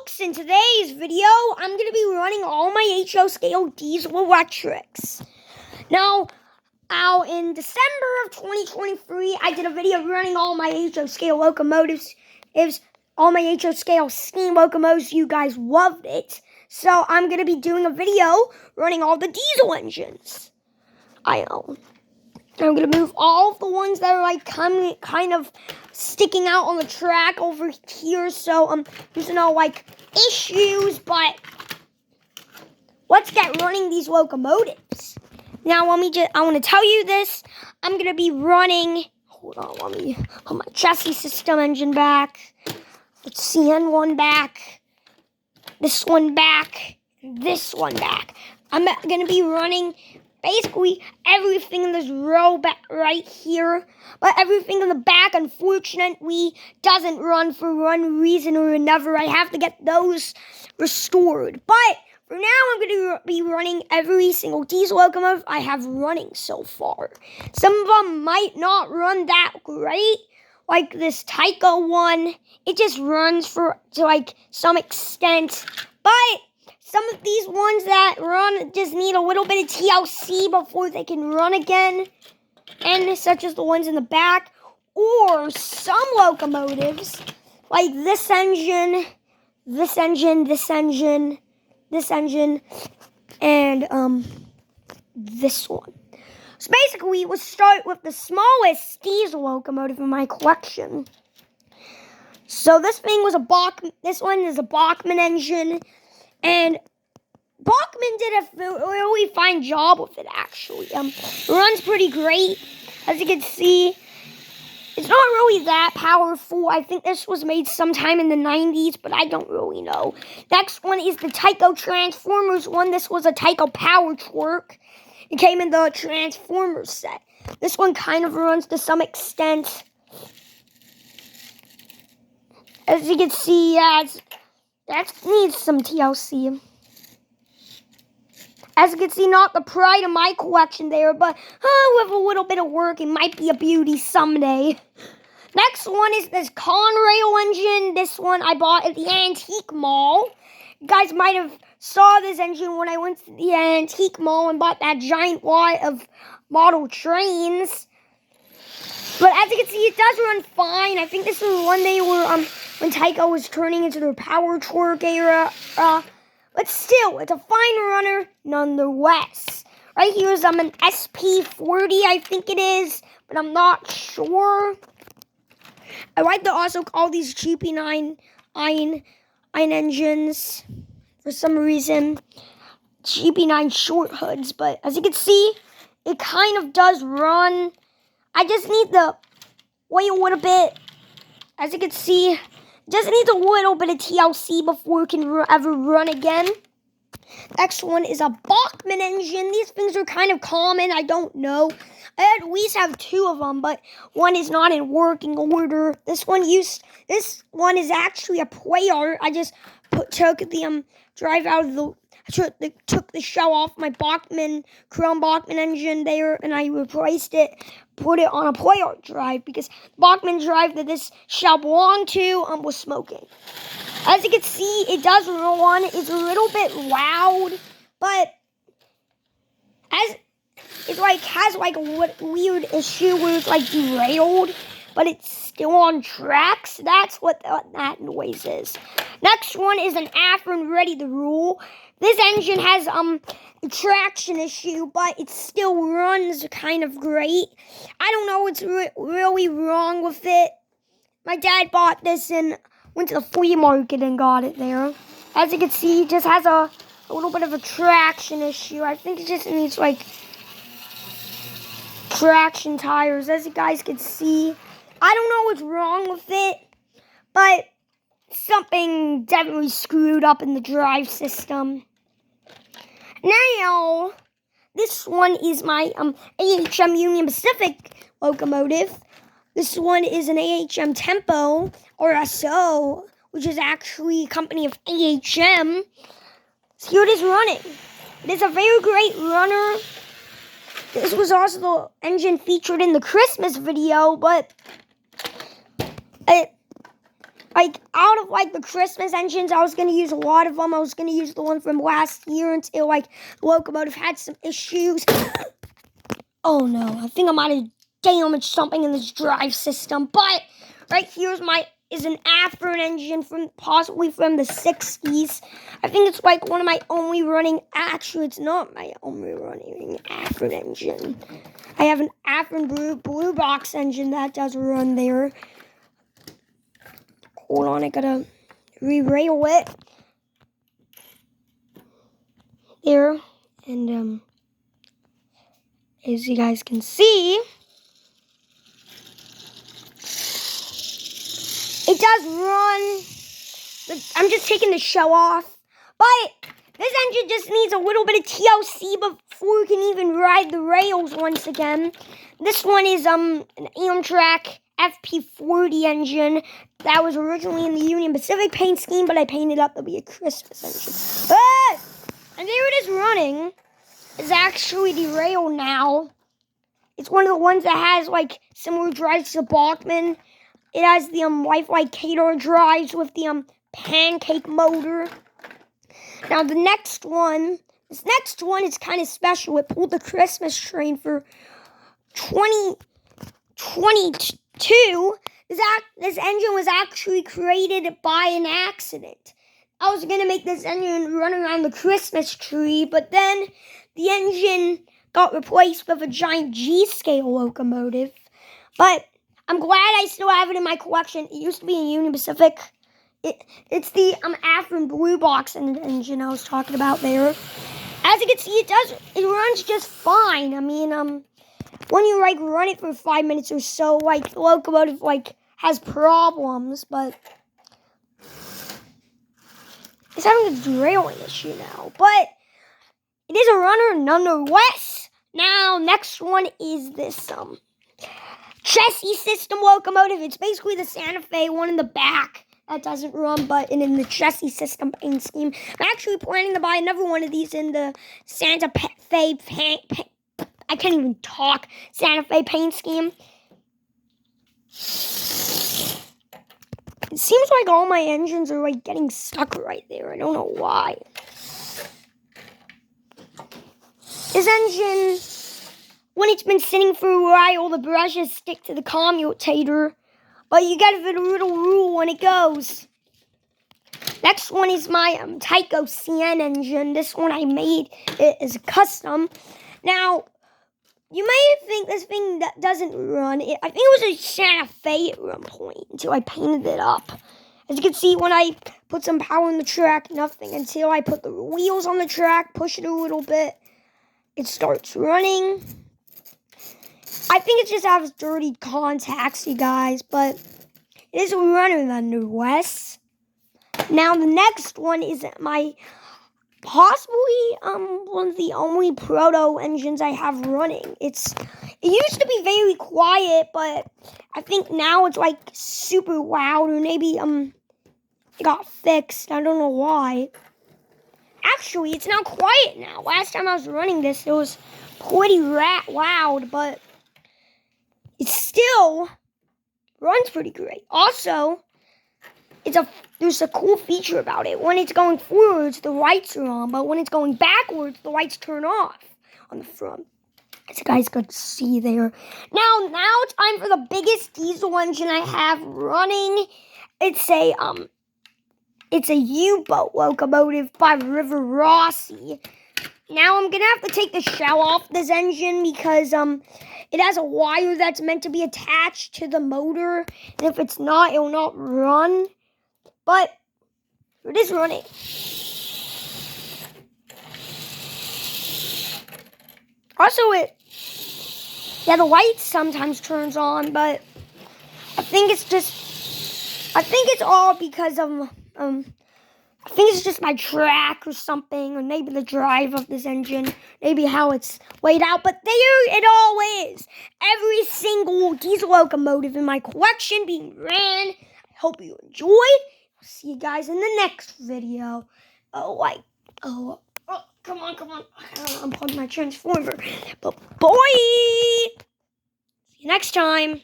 folks, in today's video, I'm going to be running all my HO scale diesel electrics. Now, in December of 2023, I did a video running all my HO scale locomotives. All my HO scale steam locomotives. You guys loved it. So I'm going to be doing a video running all the diesel engines. I know. I'm going to move all of the ones that are like kind of sticking out on the track over here. So there's no like issues, but let's get running these locomotives. Now I want to tell you this. I'm going to be running, hold on, let me put my chassis system engine back. Let's see, N1 back. This one back. This one back. I'm going to be running basically everything in this row back right here, but everything in the back, unfortunately, doesn't run for one reason or another. I have to get those restored. But for now, I'm going to be running every single diesel locomotive I have running so far. Some of them might not run that great, like this Tyco one. It just runs to like some extent, but some of these ones that run just need a little bit of TLC before they can run again, and such as the ones in the back, or some locomotives, like this engine, this engine, this engine, this engine, and this one. So basically, we'll start with the smallest diesel locomotive in my collection. So this one is a Bachmann engine. And Bachmann did a really fine job with it, actually. It runs pretty great. As you can see, it's not really that powerful. I think this was made sometime in the 90s, but I don't really know. Next one is the Tyco Transformers one. This was a Tyco Power Torque. It came in the Transformers set. This one kind of runs to some extent. As you can see, that needs some TLC. As you can see, not the pride of my collection there, but with a little bit of work, it might be a beauty someday. Next one is this Conrail engine. This one I bought at the Antique Mall. You guys might have saw this engine when I went to the Antique Mall and bought that giant lot of model trains. But as you can see, it does run fine. I think this is one they were when Tyco was turning into their Power Torque era. But still, it's a fine runner nonetheless. Right here is an SP40, I think it is, but I'm not sure. I like to also call these GP9 engines for some reason. GP9 short hoods, but as you can see, it kind of does run. I just need to wait a little bit. As you can see, just needs a little bit of TLC before it can ever run again. Next one is a Bachmann engine. These things are kind of common. I don't know. I at least have two of them, but one is not in working order. This one is actually a player. I just took the drive out of the. Took the shell off my Chrome Bachmann engine there, and I replaced it, put it on a player drive, because the Bachmann drive that this shell belonged to was smoking. As you can see, it does run. It's a little bit loud, but has a weird issue where it's like derailed, but it's still on tracks. That's what that noise is. Next one is an Afrin Ready to Rule. This engine has a traction issue, but it still runs kind of great. I don't know what's really wrong with it. My dad bought this and went to the flea market and got it there. As you can see, it just has a little bit of a traction issue. I think it just needs like traction tires. As you guys can see, I don't know what's wrong with it, but something definitely screwed up in the drive system. Now, this one is my AHM Union Pacific locomotive. This one is an AHM Tempo RSO, which is actually a company of AHM. So here it is running. It is a very great runner. This was also the engine featured in the Christmas video, but like, out of, like, the Christmas engines, I was going to use a lot of them. I was going to use the one from last year until, like, the locomotive had some issues. Oh, no. I think I might have damaged something in this drive system. But right here is an Afrin engine possibly from the 60s. I think it's, like, one of my only running... Actually, it's not my only running Afrin engine. I have an Afrin blue box engine that does run there. Hold on, I gotta re-rail it. There. And, as you guys can see, it does run. I'm just taking the shell off. But this engine just needs a little bit of TLC before we can even ride the rails once again. This one is an Amtrak FP40 engine that was originally in the Union Pacific paint scheme, but I painted up to be a Christmas engine. And there it is running. It's actually derailed now. It's one of the ones that has, like, similar drives to the Bachmann. It has the Wi-Fi Cater drives with the pancake motor. Now this next one is kind of special. It pulled the Christmas train for 2022. This engine was actually created by an accident. I was going to make this engine run around the Christmas tree, but then the engine got replaced with a giant G-scale locomotive. But I'm glad I still have it in my collection. It used to be in Union Pacific. It's the Afrin blue box engine I was talking about there. As you can see, it runs just fine. I mean, when you, like, run it for 5 minutes or so, like, the locomotive, like, has problems, but it's having a derailing issue now. But it is a runner nonetheless. Now, next one is this chassis system locomotive. It's basically the Santa Fe one in the back that doesn't run, but in the chassis system paint scheme. I'm actually planning to buy another one of these in the Santa Fe I can't even talk. Santa Fe paint scheme. It seems like all my engines are, like, getting stuck right there. I don't know why. This engine, when it's been sitting for a while, the brushes stick to the commutator. But you gotta fit a little rule when it goes. Next one is my Tyco CN engine. This one I made it as a custom. Now, you may think this thing that doesn't run. I think it was a Santa Fe at one point until I painted it up. As you can see, when I put some power in the track, nothing. Until I put the wheels on the track, push it a little bit, it starts running. I think it just has dirty contacts, you guys, but it is a runner nonetheless. Now, the next one is my possibly one of the only proto engines I have running. It used to be very quiet, but I think now it's, like, super loud, or maybe it got fixed. I don't know why. Actually, it's not quiet now. Last time I was running this, it was pretty loud, but it still runs pretty great. Also, there's a cool feature about it. When it's going forwards, the lights are on, but when it's going backwards, the lights turn off on the front. As you guys could see there. Now it's time for the biggest diesel engine I have running. It's a U-boat locomotive by River Rossi. Now I'm gonna have to take the shell off this engine because it has a wire that's meant to be attached to the motor, and if it's not, it will not run. But it is running. Also, the light sometimes turns on, but I think it's all because of I think it's just my track or something, or maybe the drive of this engine, maybe how it's laid out. But there it all is. Every single diesel locomotive in my collection being ran. I hope you enjoyed. I'll see you guys in the next video. Come on. Unplug my transformer. But boy, see you next time.